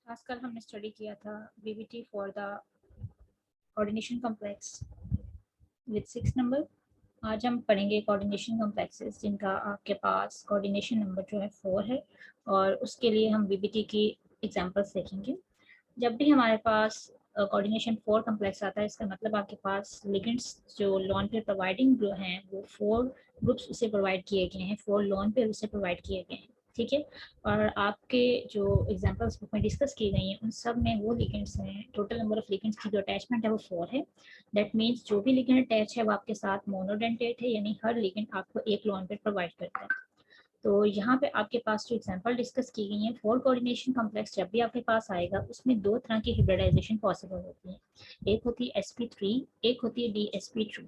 आजकल हमने स्टडी किया था BBT for the coordination complex with 6 number. आज हम पढ़ेंगे कोऑर्डिनेशन कॉम्प्लेक्सेस जिनका आपके पास कोऑर्डिनेशन नंबर जो है 4 है, और उसके लिए हम बीबीटी की एग्जांपल्स देखेंगे। जब भी हमारे पास कोऑर्डिनेशन 4 कॉम्प्लेक्स आता है, इसका मतलब आपके पास लिगेंड्स जो लॉन पेयर प्रोवाइडिंग हैं वो 4 ग्रुप्स उसे प्रोवाइड किए गए हैं, 4 लॉन पेयर उसे प्रोवाइड किए गए हैं। ठीक है, और आपके जो एग्जांपल्स बुक में डिस्कस की गई हैं उन सब में वो लिगेंड्स हैं, टोटल नंबर ऑफ लिगेंड्स की जो अटैचमेंट है वो 4 है। दैट मीन्स जो भी लिगेंड अटैच है वो आपके साथ मोनोडेंटेट है, यानी हर लिगेंड आपको एक लॉन पेयर प्रोवाइड करता है। तो यहाँ पे आपके पास जो एग्जांपल डिस्कस की गई है, 4 कोऑर्डिनेशन कॉम्प्लेक्स जब भी आपके पास आएगा उसमें 2 तरह की हिब्रिडाइजेशन पॉसिबल होती है। एक होती है sp3, एक होती है dsp2।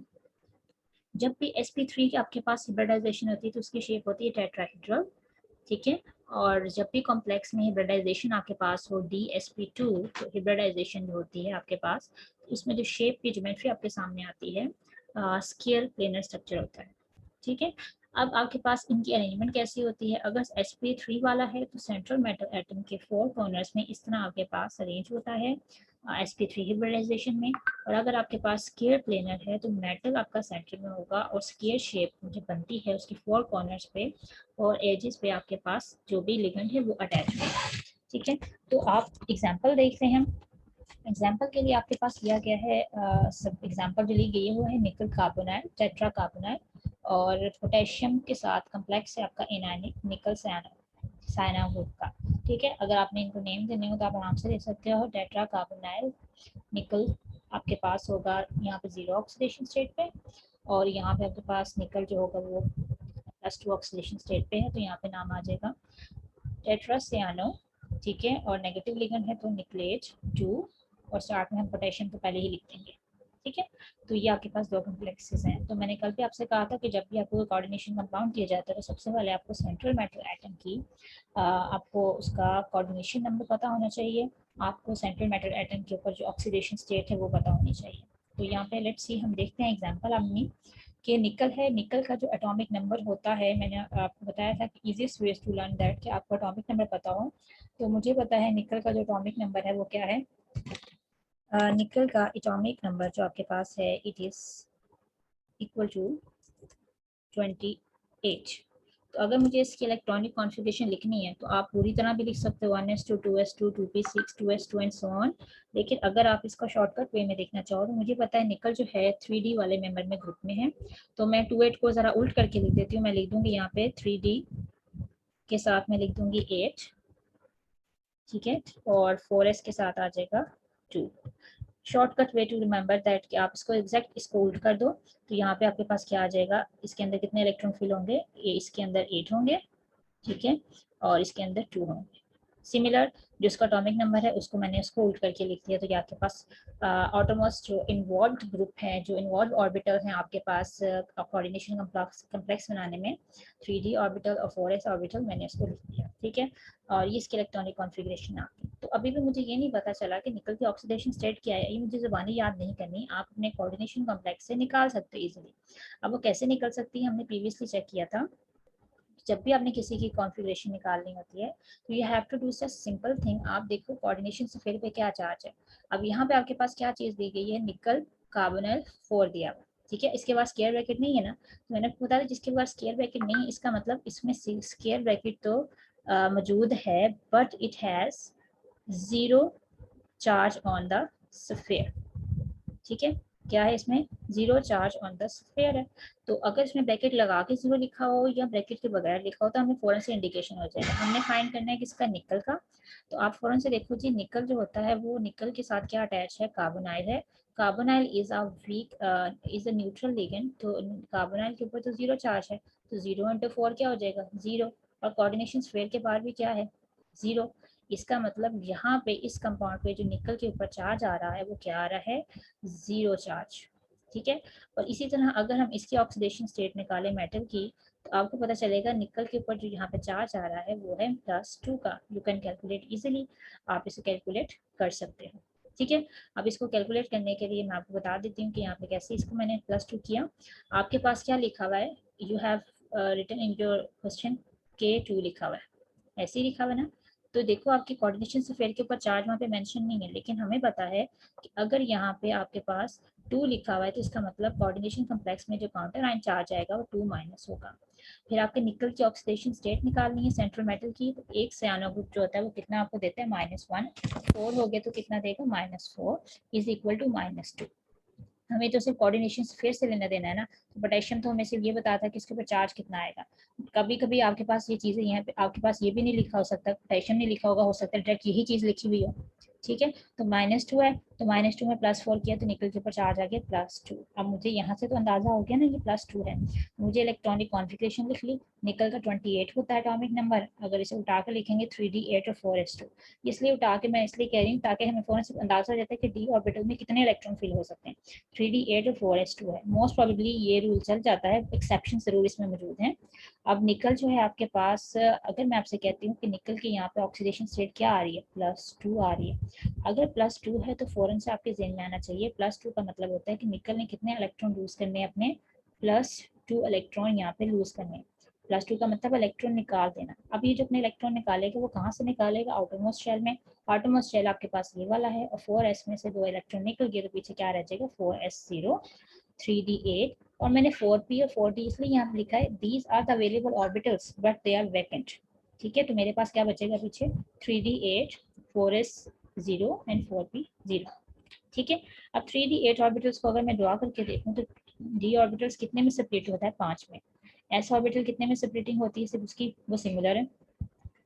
जब भी sp3 की आपके पास हिब्रिडाइजेशन होती है तो उसकी शेप होती है टेट्राहेड्रल। ठीक है, और जब भी कॉम्प्लेक्स में हिब्रिडाइजेशन आपके पास हो dsp2, तो हिब्रिडाइजेशन जो होती है आपके पास, उसमें जो शेप की ज्योमेट्री आपके सामने आती है स्क्वायर प्लेनर स्ट्रक्चर होता है। ठीक है, अब आपके पास इनकी अरेंजमेंट कैसी होती है। अगर sp3 वाला है तो सेंट्रल मेटल एटम के 4 कॉर्नर्स में इस तरह आपके पास अरेंज होता है sp3 हिब्रिडाइजेशन में। और अगर आपके पास स्क्वायर प्लेनर है तो मेटल आपका सेंटर में होगा और स्क्वायर शेप जो बनती है उसके 4 कॉर्नर्स पे और एजेस पे आपके पास जो भी लिगेंड है वो अटैच होगा। ठीक है, तो आप एग्जांपल देखते हैं। एग्जाम्पल के लिए आपके पास लिया गया है, सब एग्जाम्पल जो ली गई है वो है निकल कार्बोनाइल, टेट्रा कार्बोनाइल और पोटेशियम के साथ कम्प्लेक्स है आपका एनायनिक निकल साइना ग्रुप का। ठीक है, अगर आपने इनको नेम देने हो तो आप आराम से दे सकते हो। टेट्रा कार्बोनाइल निकल आपके पास होगा यहाँ पे 0 ऑक्सीडेशन स्टेट पे, और यहाँ पे आपके पास निकल जो होगा वो +2 ऑक्सीडेशन स्टेट पे है, तो यहाँ पे नाम आ जाएगा टेट्रासियानो। ठीक है, और नेगेटिव लिगेंड है तो निकलेज 2, और स्टार्ट में हम पोटेशियम तो पहले ही लिख देंगे। ठीक है, तो ये आपके पास 2 कॉम्प्लेक्सेस हैं। तो मैंने कल भी आपसे कहा था कि जब भी आपको कोऑर्डिनेशन कंपाउंड दिया जाता है तो सबसे पहले आपको सेंट्रल मेटल एटम की आपको उसका कोऑर्डिनेशन नंबर पता होना चाहिए। आपको सेंट्रल मेटल एटम के ऊपर जो ऑक्सीडेशन स्टेट है वो पता होनी चाहिए। तो यहाँ पे लेट्स सी, हम देखते हैं एग्जांपल अपनी कि निकल है। निकल का जो एटॉमिक नंबर होता है, मैंने आपको बताया था कि easiest ways to learn that कि आपको एटॉमिक नंबर पता हो। तो मुझे पता है निकल का जो एटॉमिक नंबर है वो क्या है। निकल का एटॉमिक नंबर जो आपके पास है इट इज इक्वल टू 28। तो अगर मुझे इसकी इलेक्ट्रॉनिक कॉन्फ़िगरेशन लिखनी है तो आप पूरी तरह भी लिख सकते हो 1s2 2s2 2p6 2s2 and so on. लेकिन अगर आप इसका शॉर्टकट वे में देखना चाहो तो मुझे पता है निकल जो है 3D वाले मेंबर में ग्रुप में है, तो मैं 28 को ज़रा उल्ट करके लिख देती हूँ। मैं लिख दूंगी यहाँ पे 3D के साथ मैं लिख दूंगी 8। ठीक है, और 4s के साथ आ जाएगा 2। Shortcut way to remember that कि आप इसको एग्जैक्ट इसको उल्ट कर दो तो यहाँ पे आपके पास क्या आ जाएगा, इसके अंदर कितने इलेक्ट्रॉन फिल होंगे, ये इसके अंदर 8 होंगे। ठीक है, और इसके अंदर 2 होंगे। सिमिलर जो इसका एटॉमिक नंबर है उसको मैंने उसको उल्ट करके लिख दिया, तो ये आपके पास ऑटोमोस्ट जो इन्वॉल्व ग्रुप है, जो इन्वॉल्व ऑर्बिटल हैं आपके पास कोऑर्डिनेशन कम्प्लेक्स बनाने में, 3D ऑर्बिटल और 4s ऑर्बिटल, मैंने उसको लिख दिया। ठीक है, और ये इसकी इलेक्ट्रॉनिक कॉन्फ़िगरेशन आ गई। तो अभी भी मुझे ये नहीं पता चला कि निकल की ऑक्सीडेशन स्टेट क्या है, ये मुझे ज़बानी याद नहीं करनी, आप अपने कोऑर्डिनेशन कॉम्प्लेक्स से निकाल सकते हो इजीली। अब वो कैसे निकल सकती है हमने प्रीवियसली चेक किया था। जब भी आपने किसी की कॉन्फ़िगरेशन निकालनी होती है तो you have to do such simple thing. आप देखो कोऑर्डिनेशन स्फीयर पे क्या चार्ज है। अब यहाँ पे आपके पास क्या चीज़ दी गई है, निकल कार्बोनाइल 4 दिया हुआ। ठीक है, इसके पास स्क्वायर ब्रैकेट नहीं है ना, तो मैंने बता दिया जिसके पास स्क्वायर ब्रैकेट नहीं है इसका मतलब इसमें स्क्वायर ब्रैकेट तो मौजूद है, but it has 0 charge on the sphere. ठीक है, क्या है इसमें, 0 चार्ज ऑन द स्फीयर है। तो अगर इसमें ब्रैकेट लगा के 0 लिखा हो या ब्रैकेट के बगैर लिखा हो तो हमें फौरन से इंडिकेशन हो जाएगा। हमने फाइंड करना है किसका, निकल का। तो आप फौरन से देखो जी, निकल जो होता है वो निकल के साथ क्या अटैच है, कार्बोनाइल है। Carbonyl is a weak is a neutral ligand, तो कार्बोनाइल के ऊपर तो 0 चार्ज है, तो 0 × 4 क्या हो जाएगा, 0। और कोऑर्डिनेशन स्फीयर के बाहर भी क्या है, 0। इसका मतलब यहाँ पे इस कंपाउंड पे जो निकल के ऊपर चार्ज आ रहा है वो क्या आ रहा है, 0 चार्ज। ठीक है, और इसी तरह अगर हम इसकी ऑक्सीडेशन स्टेट निकालें मेटल की तो आपको पता चलेगा निकल के ऊपर जो यहाँ पे चार्ज आ रहा है वो है +2 का। यू कैन कैलकुलेट इजीली, आप इसे कैलकुलेट कर सकते हो। ठीक है, अब इसको कैलकुलेट करने के लिए मैं आपको बता देती हूँ कि यहाँ पे कैसे इसको मैंने +2 किया। आपके पास क्या लिखा हुआ है, you have written in your question K2 लिखा हुआ है, ऐसे ही लिखा हुआ है ना। तो देखो आपकी कोऑर्डिनेशन स्फीयर के ऊपर चार्ज वहाँ पे मेंशन नहीं है, लेकिन हमें पता है कि अगर यहाँ पे आपके पास 2 लिखा हुआ है तो इसका मतलब कोऑर्डिनेशन कम्प्लेक्स में जो काउंटर आयन चार्ज आएगा वो 2 माइनस होगा। फिर आपके निकल की ऑक्सीडेशन स्टेट निकालनी है सेंट्रल मेटल की, तो एक साइनो ग्रुप जो होता है वो कितना आपको देता है -1, 4 हो गया तो कितना देगा -4 इज इक्वल टू -2। हमें तो सिर्फ कोऑर्डिनेशन फिर से लेना देना है ना, तो पोटेशियम तो हमें सिर्फ ये बताता है कि इसके ऊपर चार्ज कितना आएगा। कभी कभी आपके पास ये चीज़ें यहाँ पे आपके पास ये भी नहीं लिखा हो सकता, पोटेशियम नहीं लिखा होगा, हो सकता है डायरेक्ट यही चीज़ लिखी हुई हो। ठीक है, तो -2 है, तो -2 में +4 किया तो निकल के ऊपर चार्ज आ गया +2। अब मुझे यहाँ से तो अंदाजा हो गया ना ये +2 है, मुझे इलेक्ट्रॉनिक कॉन्फ़िगरेशन लिख ली। निकल का 28 होता है एटॉमिक नंबर, अगर इसे उठा कर लिखेंगे 3d8 और 4s2। इसलिए उठा के मैं इसलिए कह रही हूँ ताकि हमें फौरन से अंदाजा हो जाता है कि डी ऑर्बिटल में कितने इलेक्ट्रॉन फिल हो सकते हैं। 3d8 और 4s2 है, मोस्ट प्रोबेबली ये रूल चल जाता है, एक्सेप्शन जरूर इसमें मौजूद हैं। अब निकल जो है आपके पास, अगर मैं आपसे कहती हूँ कि निकल के यहाँ पे ऑक्सीडेशन स्टेट क्या आ रही है, +2 आ रही है। अगर +2 है तो फौरन से आपके ज़हन में आना चाहिए +2 का मतलब होता है कि निकल ने कितने इलेक्ट्रॉन लूज करने हैं, अपने +2 इलेक्ट्रॉन यहाँ पे लूज करने हैं। +2 का मतलब इलेक्ट्रॉन निकाल देना। अब ये जो अपने इलेक्ट्रॉन निकालेगा वो कहाँ से निकालेगा, आउटरमोस्ट शेल में। आउटरमोस्ट शेल आपके पास ये वाला है, और 4s में से 2 इलेक्ट्रॉन निकल गए तो पीछे क्या रह जाएगा, 4s0 3d8। और मैंने 4p और 4d इसलिए यहाँ पे लिखा है, these are the available orbitals but they are vacant. ठीक है, तो मेरे पास क्या बचेगा पीछे, 3d8 4s0 एंड 4p0। ठीक है, अब 3d8 ऑर्बिटल्स को अगर मैं ड्रॉ करके देखूं तो d ऑर्बिटल्स कितने में सेपरेट होता है, 5 में। s ऑर्बिटल कितने में सेपरेटिंग होती है, सिर्फ उसकी वो सिमिलर है।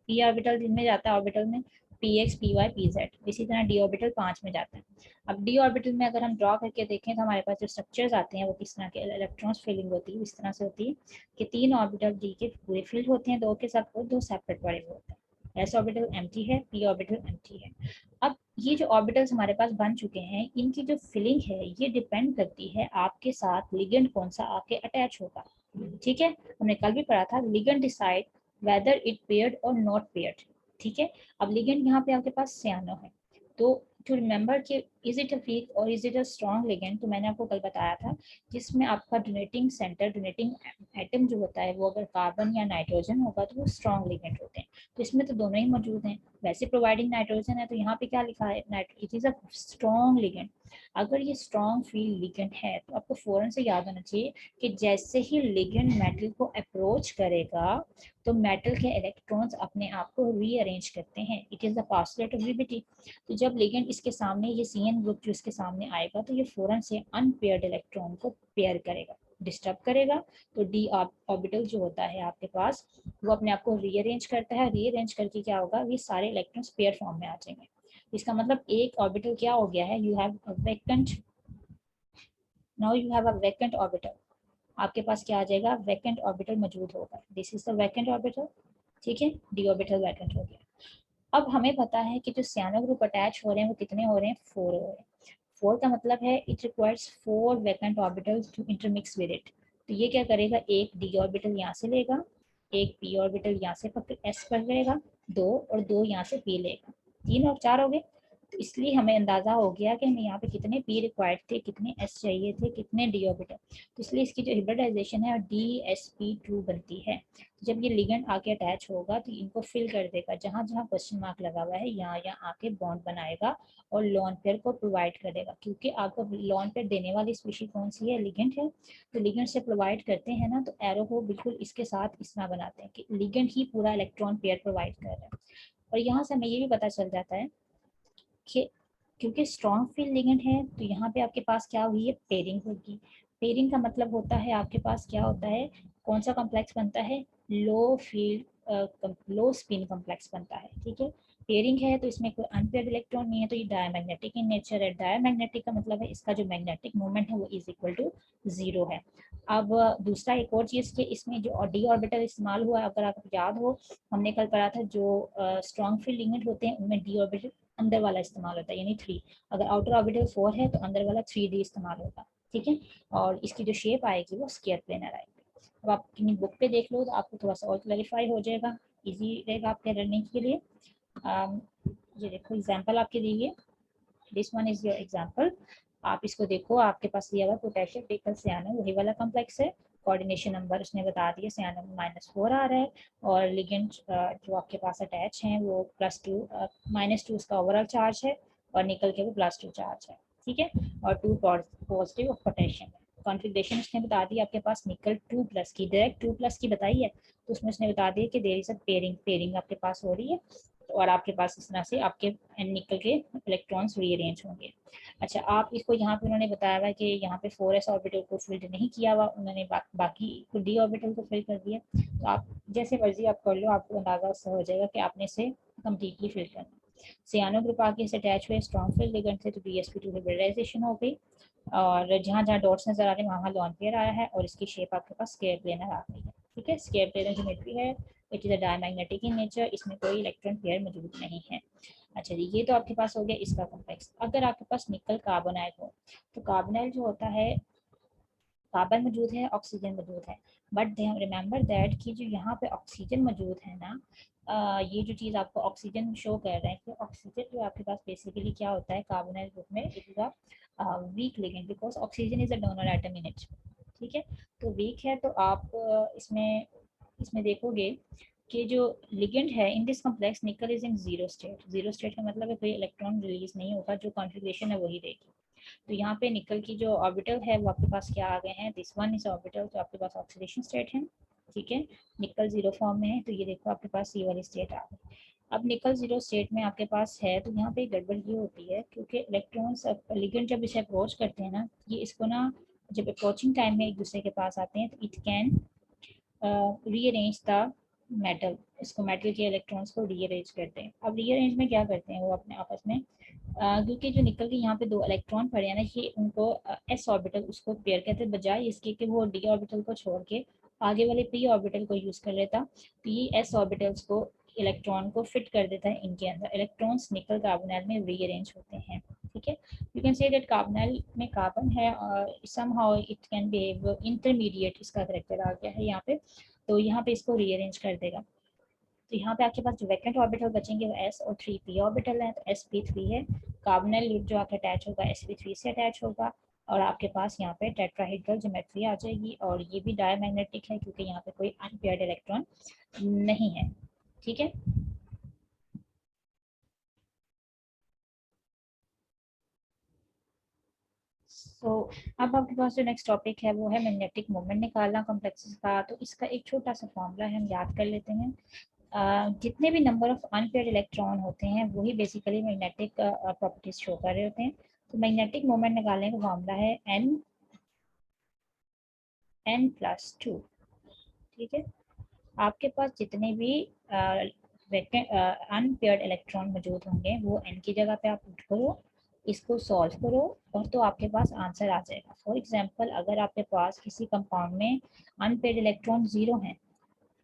p ऑर्बिटल जिनमें जाता है ऑर्बिटल में px py pz, इसी तरह d ऑर्बिटल 5 में जाता है। अब d ऑर्बिटल में अगर हम ड्रॉ करके देखें तो हमारे पास जो स्ट्रक्चर्स आते हैं वो किस तरह के, इलेक्ट्रॉन्स फिलिंग होती है इस तरह से होती है कि 3 ऑर्बिटल d के पूरे फिल होते हैं 2 के साथ, और 2 सेपरेट पड़े हुए होते हैं। s ऑर्बिटल एम्प्टी है, p ऑर्बिटल एम्प्टी है। अब ये जो ऑर्बिटल्स हमारे पास बन चुके हैं, इनकी जो फिलिंग है ये डिपेंड करती है आपके साथ लिगेंड कौन सा आके अटैच होगा। ठीक है, हमने कल भी पढ़ा था, ligand decide whether it paired और नॉट पेयर्ड। ठीक है, अब लिगेंड यहाँ पे आपके पास सियानो है, तो टू रिमेंबर कि इज इट अ वीक और is it a strong ligand, तो मैंने आपको कल बताया था जिसमें आपका डोनेटिंग सेंटर, डोनेटिंग एटम जो होता है वो अगर कार्बन या नाइट्रोजन होगा तो वो स्ट्रॉन्ग लिगेंड होते हैं। तो इसमें तो दोनों ही मौजूद हैं, वैसे प्रोवाइडिंग नाइट्रोजन है तो यहाँ पे क्या लिखा है, it is a strong ligand. अगर ये स्ट्रॉन्ग फील्ड लिगेंड है तो आपको फौरन से याद होना चाहिए कि जैसे ही लिगेंड मेटल को अप्रोच करेगा तो मेटल के इलेक्ट्रॉन्स अपने आप को रीअरेंज करते हैं, it is the postulate of liberty. तो जब लिगेंड इसके सामने, ये CN ग्रुप जो इसके सामने आएगा तो ये फौरन से अनपेयर्ड इलेक्ट्रॉन को पेयर करेगा, डिस्टर्ब करेगा। तो डी ऑर्बिटल जो होता है आपके पास वो अपने आप को रीअरेंज करता है, रीअरेंज करके क्या होगा, ये सारे इलेक्ट्रॉन्स पेयर फॉर्म में आ जाएंगे। इसका मतलब एक ऑर्बिटल क्या हो गया है, you have a vacant, now you have a vacant orbital. आपके पास क्या आ जाएगा, वैकेंट ऑर्बिटल मौजूद होगा, this is the vacant orbital. ठीक है, डी ऑर्बिटल वैकेंट हो गया। अब हमें पता है कि जो सियानो ग्रुप अटैच हो रहे हैं वो कितने हो रहे हैं, 4 हो रहे हैं। 4 का मतलब है it requires 4 vacant orbitals to intermix with it. तो ये क्या करेगा, एक डी ऑर्बिटल यहाँ से लेगा, एक पी ऑर्बिटल यहाँ से पकड़ एस पकड़ेगा, 2 और 2 यहाँ से पी लेगा, 3 और 4 हो गए। तो इसलिए हमें अंदाजा हो गया कि हमें यहाँ पे कितने पी रिक्वायर्ड थे, कितने एस चाहिए थे, कितने डी ऑर्बिटल। तो इसलिए इसकी जो हिब्रिडाइजेशन है DsP2 बनती है। तो जब ये लिगेंड आके अटैच होगा तो इनको फिल कर देगा, जहां जहां क्वेश्चन मार्क लगा हुआ है यहाँ यहाँ आके बॉन्ड बनाएगा और लॉन पेयर को प्रोवाइड करेगा, क्योंकि आपको लॉन पेयर देने वाली स्पीशीज कौन सी है, लिगेंड है। तो लिगेंड से प्रोवाइड करते हैं ना, तो एरो को बिल्कुल इसके साथ इस तरह बनाते हैं कि लिगेंड ही पूरा इलेक्ट्रॉन पेयर प्रोवाइड कर रहा है। और यहाँ से हमें ये भी पता चल जाता है कि क्योंकि स्ट्रॉन्ग फील्ड लिगेंड है तो यहाँ पे आपके पास क्या हुई है, पेयरिंग होगी। पेयरिंग का मतलब होता है आपके पास क्या होता है, कौन सा कॉम्प्लेक्स बनता है, लो फील्ड लो स्पिन कॉम्प्लेक्स बनता है। ठीक है, पेयरिंग है तो इसमें कोई अनपेयर्ड इलेक्ट्रॉन नहीं है, तो ये डायमैग्नेटिक इन नेचर है। डायमैग्नेटिक का मतलब है इसका जो मैग्नेटिक मोमेंट है वो इज इक्वल टू 0 है। अब दूसरा एक और चीज़ कि इसमें जो डी ऑर्बिटल इस्तेमाल हुआ, अगर आपको याद हो हमने कल पढ़ा था, जो स्ट्रॉन्ग फील्ड लिगेंड होते हैं उनमें डी ऑर्बिटल अंदर वाला इस्तेमाल होता है, यानी 3। अगर आउटर ऑर्बिटल 4 है तो अंदर वाला 3D इस्तेमाल होगा। ठीक है, और इसकी जो शेप आएगी वो स्क्वायर प्लेनर आएगी। अब आप अपनी बुक पे देख लो तो आपको थोड़ा सा और क्लैरिफाई हो जाएगा, इजी रहेगा आपके लर्निंग के लिए। ये देखो एग्जांपल आपके दिए, this one is your example. आप इसको देखो, आपके पास दिया हुआ पोटेशियम निकल सियानो वही वाला कॉम्प्लेक्स है, कोऑर्डिनेशन नंबर उसने बता दिया, सियानो में -4 आ रहा है, और लिगेंड जो आपके पास अटैच हैं वो +2 -2 उसका ओवरऑल चार्ज है, और निकल के वो +2 चार्ज है, ठीक है, और 2 पॉजिटिव ऑफ पोटेशियम है। कॉन्फ़िगरेशन उसने बता दी आपके पास निकल 2+ की, डायरेक्ट 2+ की बताई है, तो उसमें उसने बता दिया कि देयर इज अ पेयरिंग आपके पास हो रही है, और आपके पास इस तरह से आपके निकल के इलेक्ट्रॉन्स रीअरेंज होंगे। अच्छा, आप इसको यहाँ पे उन्होंने बताया हुआ कि यहाँ पे 4s ऑर्बिटल को फिल्ड नहीं किया हुआ, उन्होंने बाकी को d ऑर्बिटल को फिल कर दिया। तो आप जैसे मर्जी आप कर लो, आपको अंदाजा उससे हो जाएगा कि आपने इसे कम्प्लीटली फिल करना। सियानो ग्रुप आके इसे अटैच हुए स्ट्रॉन्ग फील्ड लिगेंड से, तो DsP2 हाइब्रिडाइजेशन हो गई, और जहाँ जहाँ डॉट्स नजर आ रहे हैं वहाँ लॉन पेयर आया है, और इसकी शेप आपके पास स्क्वायर प्लेनर आ गई है, ठीक है। स्क्वायर प्लेनर ज्योमेट्री है, it is a diamagnetic in nature, इसमें कोई इलेक्ट्रॉन पेयर मौजूद नहीं है। अच्छा जी, ये तो आपके पास हो गया इसका कॉम्प्लेक्स। अगर आपके पास निकल कार्बोनाइल हो, तो कार्बोनाइल जो होता है, कार्बन मौजूद है, ऑक्सीजन मौजूद है, बट रिमेंबर दैट कि जो यहाँ पे ऑक्सीजन मौजूद है ना, ये जो चीज़ आपको ऑक्सीजन शो कर रहा है कि ऑक्सीजन जो आपके पास बेसिकली क्या होता है कार्बोनाइल ग्रुप में, it is a week ligand because oxygen is a donor atom in it, ठीक है। तो वीक है, तो आप इसमें इसमें देखोगे कि जो लिगेंड है इन दिस कॉम्प्लेक्स निकल is in zero state. Zero state का मतलब है कोई इलेक्ट्रॉन रिलीज नहीं होगा, जो कॉन्फ़िगरेशन है वही देगी। तो यहाँ पे निकल की जो ऑर्बिटल है वो आपके पास क्या आ गए हैं, दिस वन इज ऑर्बिटल, तो आपके पास ऑक्सीडेशन स्टेट है, ठीक है, निकल जीरो फॉर्म में है, तो ये देखो आपके पास ये वाली स्टेट आ गई। अब निकल जीरो स्टेट में आपके पास है, तो यहाँ पे गड़बड़ ये होती है क्योंकि इलेक्ट्रॉन्स लिगेंड जब इसे अप्रोच करते हैं ना, ये इसको ना जब अप्रोचिंग टाइम में एक दूसरे के पास आते हैं, तो it can rearrange the metal, इसको मेटल के इलेक्ट्रॉन्स को रीअरेंज करते हैं। अब रीअरेंज में क्या करते हैं वो अपने आपस में, क्योंकि जो निकल के यहाँ पे 2 इलेक्ट्रॉन पड़े हैं ना, ये उनको एस ऑर्बिटल उसको पेयर करते हैं, बजाय इसके कि वो डी ऑर्बिटल को छोड़ के आगे वाले पी ऑर्बिटल को यूज कर लेता, तो ये एस ऑर्बिटल्स को इलेक्ट्रॉन को फिट कर देता है इनके अंदर। इलेक्ट्रॉन्स निकल कार्बोनाइल में रीअरेंज होते हैं, ठीक है। You can say that carbonyl में कार्बन है, somehow it can behave intermediate, इसका करेक्टर आ गया है यहाँ पे, तो यहाँ पे इसको रीअरेंज कर देगा। तो यहाँ पे आपके पास जो वैकेंट ऑर्बिटल बचेंगे वो s और 3p ऑर्बिटल है, तो sp3 है। कार्बोनाइल जो आपका अटैच होगा sp3 से अटैच होगा, और आपके पास यहाँ पे टेट्राहेड्रल ज्योमेट्री आ जाएगी, और ये भी डायमैग्नेटिक है क्योंकि यहाँ पे कोई अनपेयर्ड इलेक्ट्रॉन नहीं है, ठीक है। सो अब आपके पास जो नेक्स्ट टॉपिक है वो है मैग्नेटिक मोमेंट निकालना कॉम्प्लेक्सेस का। तो इसका एक छोटा सा फॉर्मूला है, हम याद कर लेते हैं। जितने भी नंबर ऑफ अनपेयर्ड इलेक्ट्रॉन होते हैं वही बेसिकली मैग्नेटिक प्रॉपर्टीज शो कर रहे होते हैं। तो मैग्नेटिक मोमेंट निकालने का फॉर्मूला है n+2, ठीक है। आपके पास जितने भी अनपेयर्ड इलेक्ट्रॉन मौजूद होंगे वो n की जगह पे आप पुट करो, इसको सॉल्व करो, और तो आपके पास आंसर आ जाएगा। फॉर एग्जांपल, अगर आपके पास किसी कंपाउंड में अनपेयर्ड इलेक्ट्रॉन 0 है,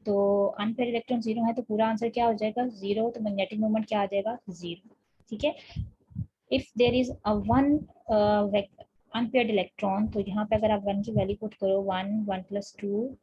तो अनपेयर्ड इलेक्ट्रॉन 0 है, तो पूरा आंसर क्या हो जाएगा 0, तो मैग्नेटिक मोमेंट क्या आ जाएगा 0, ठीक है। If there is a one unpaired electron, तो यहाँ पे अगर आप 1 की वैल्यू पुट करो, 1 1+2,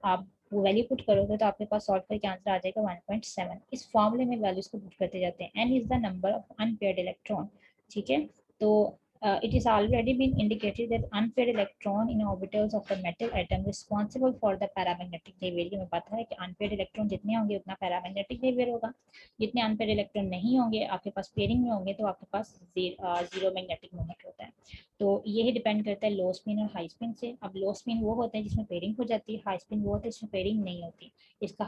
आप वो वैल्यू पुट करोगे तो आपके पास सॉल्व करके आंसर आ जाएगा 1.7। इस फॉर्मूले में वैल्यूज को पुट करते जाते हैं। n is the number of unpaired electron, ठीक है। तो it is already been indicated that unpaired electron in orbitals of the metal atom responsible for the paramagnetic behavior। ये हमें पता है कि अनपेयर्ड इलेक्ट्रॉन जितने होंगे उतना पैरामैग्नेटिक बिहेवियर होगा, जितने अनपेयर्ड इलेक्ट्रॉन नहीं होंगे आपके पास पेयरिंग में होंगे तो आपके पास जीरो मैग्नेटिक मोमेंट होता है। तो यही डिपेंड करता है लो स्पिन और हाई स्पिन से। अब लो स्पिन वो होते हैं जिसमें पेयरिंग हो जाती है, हाई स्पिन वो होते हैं जिसमें पेयरिंग नहीं होती। इसका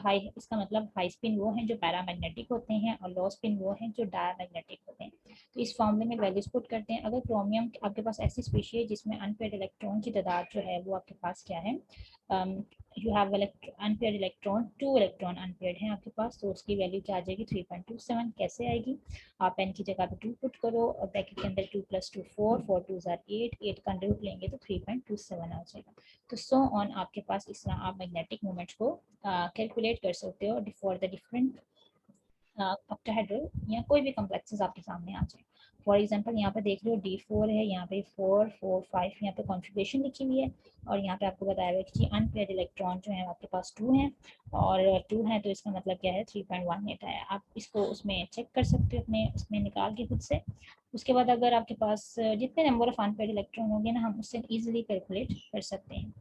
मतलब हाई स्पिन वो हैं जो पैरामैग्नेटिक होते हैं, और लो स्पिन वो हैं जो डायमैग्नेटिक होते हैं। तो इस फॉर्मूले में वैल्यूज पुट करते हैं। अगर क्रोमियम आपके पास ऐसी स्पीशीज है जिसमें अनपेयर्ड इलेक्ट्रॉन की तादाद जो है वो आपके पास क्या है, you have unpaired electron, 2 electron unpaired हैं आपके पास, तो उसकी वैल्यू क्या आ जाएगी 3.27। कैसे आएगी, आप n की जगह पे 2 पुट करो, और ब्रैकेट के अंदर 2+2 4, 4 2 8, 8 का अंडर रूट लेंगे तो 3.27 आ जाएगा। तो सो ऑन आपके पास इस तरह आप मैग्नेटिक मोमेंट्स को कैलकुलेट कर सकते हो फॉर द डिफरेंट ऑक्टाहेड्रल या कोई भी कॉम्प्लेक्सेस आपके सामने आ जाए। फॉर एग्जांपल यहाँ पे देख रहे हो D4 है, यहाँ पे 4 4 5 यहाँ पे कॉन्फ़िगरेशन लिखी हुई है, और यहाँ पे आपको बताया हुआ है कि अनपेयर्ड इलेक्ट्रॉन जो है आपके पास 2 हैं, और 2 है तो इसका मतलब क्या है 3.18 है। आप इसको उसमें चेक कर सकते हो अपने उसमें निकाल के खुद से। उसके बाद अगर आपके पास जितने नंबर ऑफ अनपेयर्ड इलेक्ट्रॉन होंगे ना, हम उससे ईजिली कैलकुलेट कर सकते हैं।